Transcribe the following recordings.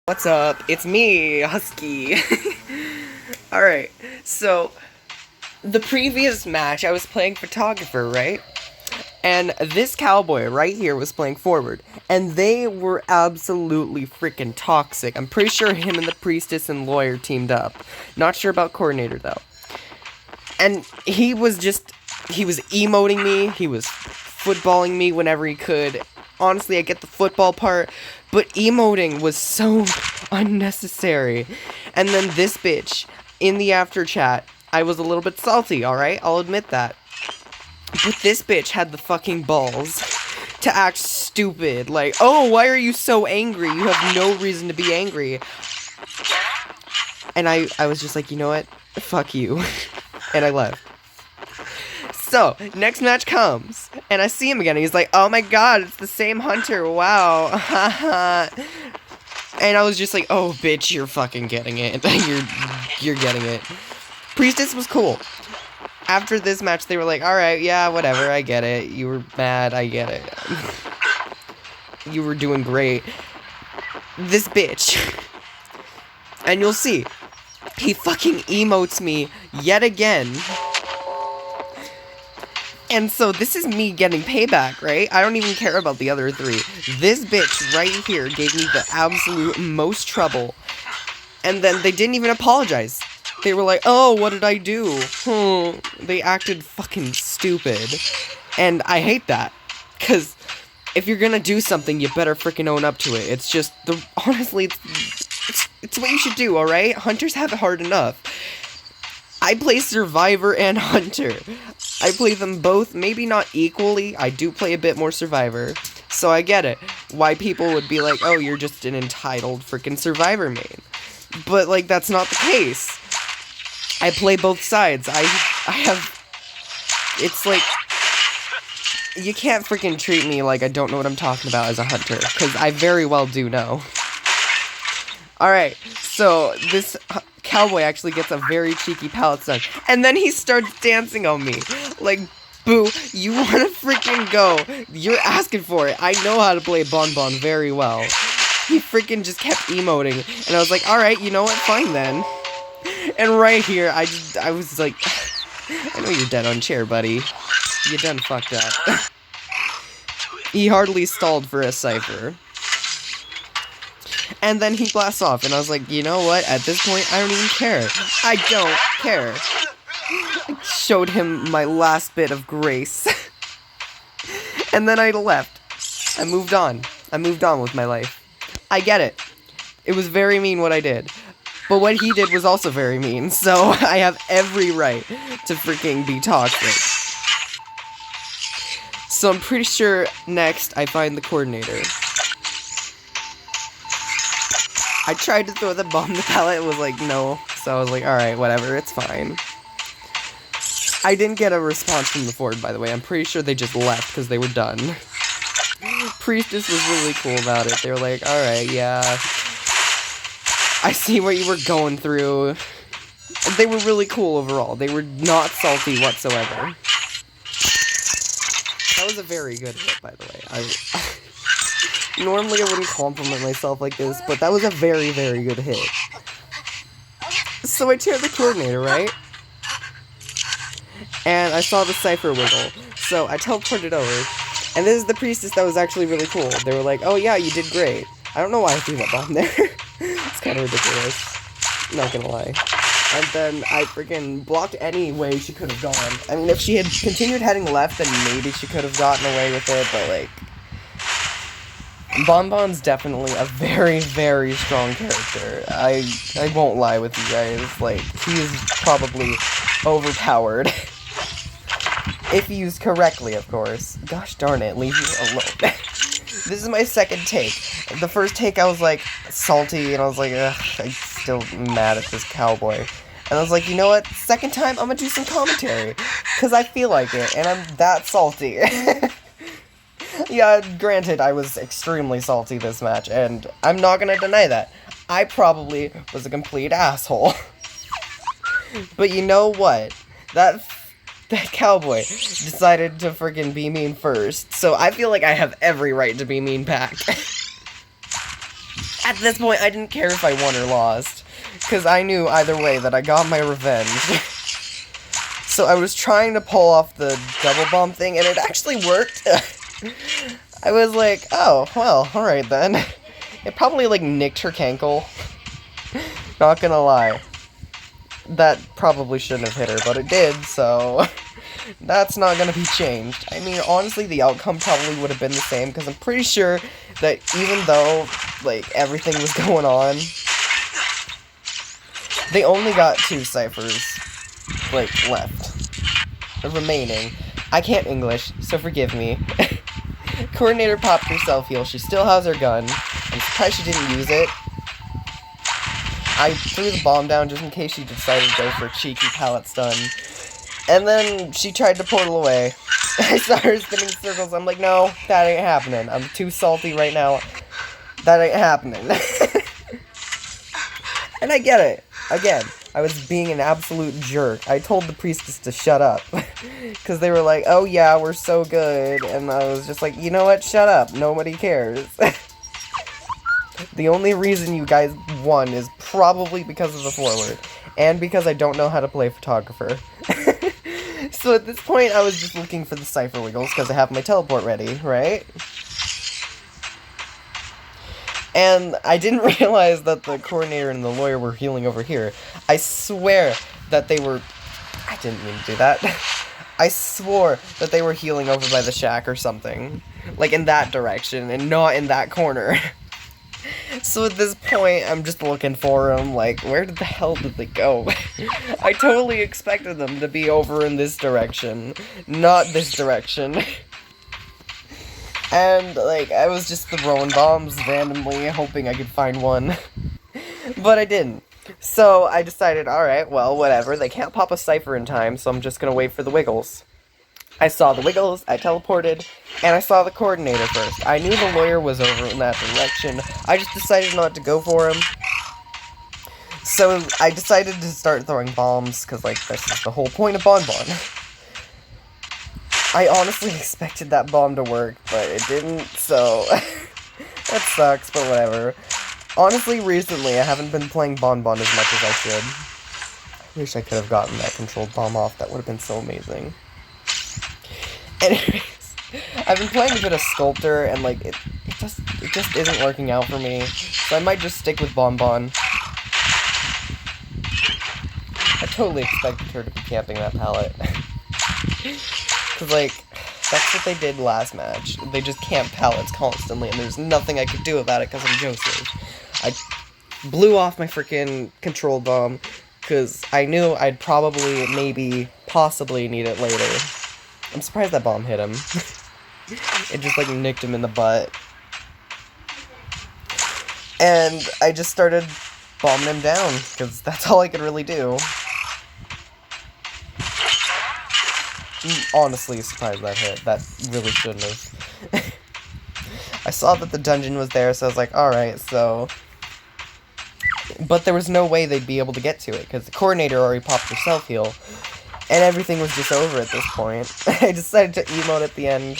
What's up? It's me, Husky. Alright, so the previous match I was playing photographer, right? And this cowboy right here was playing forward. And they were absolutely freaking toxic. I'm pretty sure him and the priestess and lawyer teamed up. Not sure about coordinator though. And he was emoting me. He was footballing me whenever he could. Honestly, I get the football part, but emoting was so unnecessary. And then this bitch, in the after chat, I was a little bit salty, alright? I'll admit that. But this bitch had the fucking balls to act stupid. Like, oh, why are you so angry? You have no reason to be angry. And I was just like, you know what? Fuck you. And I left. So, next match comes, and I see him again, and he's like, oh my god, it's the same hunter, wow, and I was just like, oh bitch, you're fucking getting it, you're getting it. Priestess was cool. After this match, they were like, alright, yeah, whatever, I get it, you were mad, I get it. You were doing great. This bitch, and you'll see, he fucking emotes me yet again. And so this is me getting payback, right? I don't even care about the other three. This bitch right here gave me the absolute most trouble. And then they didn't even apologize. They were like, oh, what did I do? They acted fucking stupid. And I hate that. Because if you're gonna do something, you better freaking own up to it. It's just, honestly, it's what you should do, alright? Hunters have it hard enough. I play Survivor and Hunter. I play them both, maybe not equally. I do play a bit more Survivor. So I get it. Why people would be like, oh, you're just an entitled freaking Survivor main. But, like, that's not the case. I play both sides. I have... It's like... You can't freaking treat me like I don't know what I'm talking about as a Hunter. Because I very well do know. Alright, so this... cowboy actually gets a very cheeky pallet stun, and then he starts dancing on me. Like, boo, you wanna freaking go. You're asking for it. I know how to play Bonbon very well. He freaking just kept emoting, and I was like, alright, you know what, fine then. And right here, I was like, I know you're dead on chair, buddy. You done fucked up. He hardly stalled for a cipher. And then he blasts off, and I was like, you know what, at this point, I don't even care. I don't care. I showed him my last bit of grace. And then I left. I moved on. I moved on with my life. I get it. It was very mean what I did. But what he did was also very mean, so I have every right to freaking be toxic. So I'm pretty sure next I find the coordinator. I tried to throw the bomb, the pallet was like, no. So I was like, alright, whatever, it's fine. I didn't get a response from the Ford, by the way. I'm pretty sure they just left because they were done. Priestess was really cool about it. They were like, alright, yeah. I see what you were going through. They were really cool overall. They were not salty whatsoever. That was a very good hit, by the way. Normally I wouldn't compliment myself like this, but that was a very, very good hit. So I cheered the coordinator, right? And I saw the cipher wiggle, so I teleported over. And this is the priestess that was actually really cool. They were like, oh yeah, you did great. I don't know why I threw that bomb there. It's kind of ridiculous. Not gonna lie. And then I freaking blocked any way she could have gone. I mean, if she had continued heading left, then maybe she could have gotten away with it, but like... Bonbon's definitely a very, very strong character. I won't lie with you guys. Like, he is probably overpowered. If used correctly, of course. Gosh darn it, leave me alone. This is my second take. The first take I was like, salty, and I was like, ugh, I'm still mad at this cowboy. And I was like, you know what? Second time, I'm gonna do some commentary. Because I feel like it, and I'm that salty. Yeah, granted, I was extremely salty this match, and I'm not gonna deny that. I probably was a complete asshole. But you know what? That cowboy decided to freaking be mean first, so I feel like I have every right to be mean back. At this point, I didn't care if I won or lost, because I knew either way that I got my revenge. So I was trying to pull off the double bomb thing, and it actually worked. I was like, oh, well, alright then. It probably, like, nicked her cankle. Not gonna lie. That probably shouldn't have hit her, but it did, so... That's not gonna be changed. I mean, honestly, the outcome probably would have been the same, because I'm pretty sure that even though, like, everything was going on, they only got 2 ciphers, like, left. Remaining. I can't English, so forgive me. Coordinator popped her self-heal. She still has her gun. I'm surprised she didn't use it. I threw the bomb down just in case she decided to go for a cheeky pallet stun. And then she tried to portal away. I saw her spinning circles. I'm like, no, that ain't happening. I'm too salty right now. That ain't happening. And I get it. Again, I was being an absolute jerk. I told the priestess to shut up. Because they were like, oh yeah, we're so good. And I was just like, you know what? Shut up. Nobody cares. The only reason you guys won is probably because of the forward. And because I don't know how to play photographer. So at this point, I was just looking for the cipher wiggles because I have my teleport ready, right? And I didn't realize that the coordinator and the lawyer were healing over here. I swear that they were... I didn't mean to do that. I swore that they were healing over by the shack or something. Like in that direction and not in that corner. So at this point, I'm just looking for them, like, where the hell did they go? I totally expected them to be over in this direction, not this direction. And, like, I was just throwing bombs randomly, hoping I could find one. But I didn't. So I decided, alright, well, whatever, they can't pop a cipher in time, so I'm just gonna wait for the wiggles. I saw the wiggles, I teleported, and I saw the coordinator first. I knew the lawyer was over in that direction. I just decided not to go for him. So I decided to start throwing bombs, because, like, this is the whole point of Bon Bon. I honestly expected that bomb to work, but it didn't, so... That sucks, but whatever. Honestly, recently, I haven't been playing Bon Bon as much as I should. I wish I could have gotten that controlled bomb off. That would have been so amazing. Anyways, I've been playing a bit of Sculptor, and, like, it just isn't working out for me, so I might just stick with Bon Bon. I totally expected her to be camping that pallet. Because, like, that's what they did last match. They just camped pallets constantly, and there's nothing I could do about it because I'm Joseph. I blew off my freaking control bomb, because I knew I'd probably, maybe, possibly need it later. I'm surprised that bomb hit him. It just, like, nicked him in the butt. And I just started bombing him down, because that's all I could really do. Honestly surprised that hit. That really shouldn't have. I saw that the dungeon was there, so I was like, alright, so... But there was no way they'd be able to get to it, because the coordinator already popped her self-heal. And everything was just over at this point. I decided to emote at the end,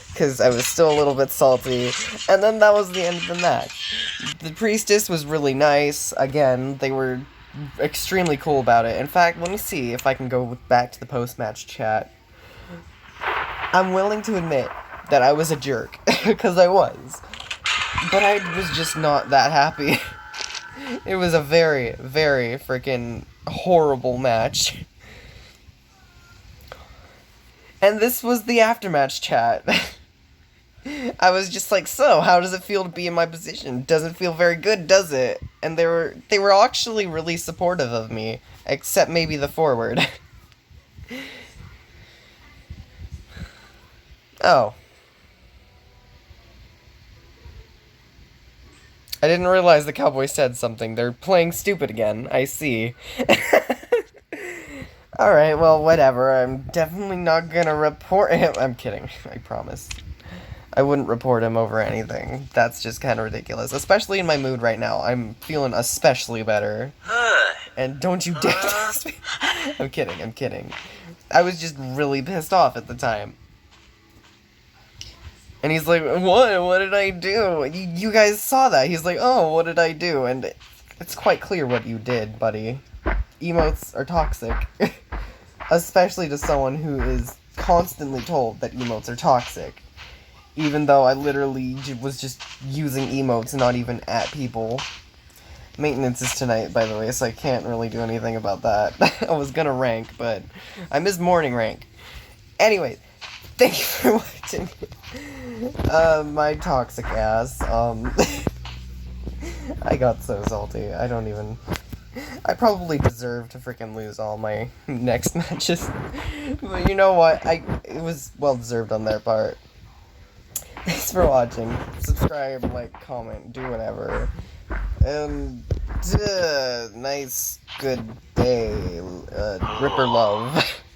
because I was still a little bit salty. And then that was the end of the match. The priestess was really nice. Again, they were extremely cool about it. In fact, let me see if I can go back to the post-match chat. I'm willing to admit that I was a jerk, because I was. But I was just not that happy. It was a very, very freaking horrible match. And this was the aftermatch chat. I was just like, so, how does it feel to be in my position? Doesn't feel very good, does it? And they were actually really supportive of me, except maybe the forward. Oh. I didn't realize the Cowboys said something. They're playing stupid again. I see. Alright, well, whatever. I'm definitely not gonna report him. I'm kidding. I promise. I wouldn't report him over anything. That's just kind of ridiculous. Especially in my mood right now. I'm feeling especially better. And don't you dare text me. I'm kidding, I'm kidding. I was just really pissed off at the time. And he's like, what did I do? You guys saw that. He's like, oh, what did I do? And it's quite clear what you did, buddy. Emotes are toxic. Especially to someone who is constantly told that emotes are toxic. Even though I literally was just using emotes, not even at people. Maintenance is tonight, by the way, so I can't really do anything about that. I was gonna rank, but I missed morning rank. Anyway, thank you for watching. My toxic ass. I got so salty. I probably deserve to freaking lose all my next matches. But you know what? It was well deserved on their part. Thanks for watching. Subscribe, like, comment, do whatever. And nice, good day. Ripper love.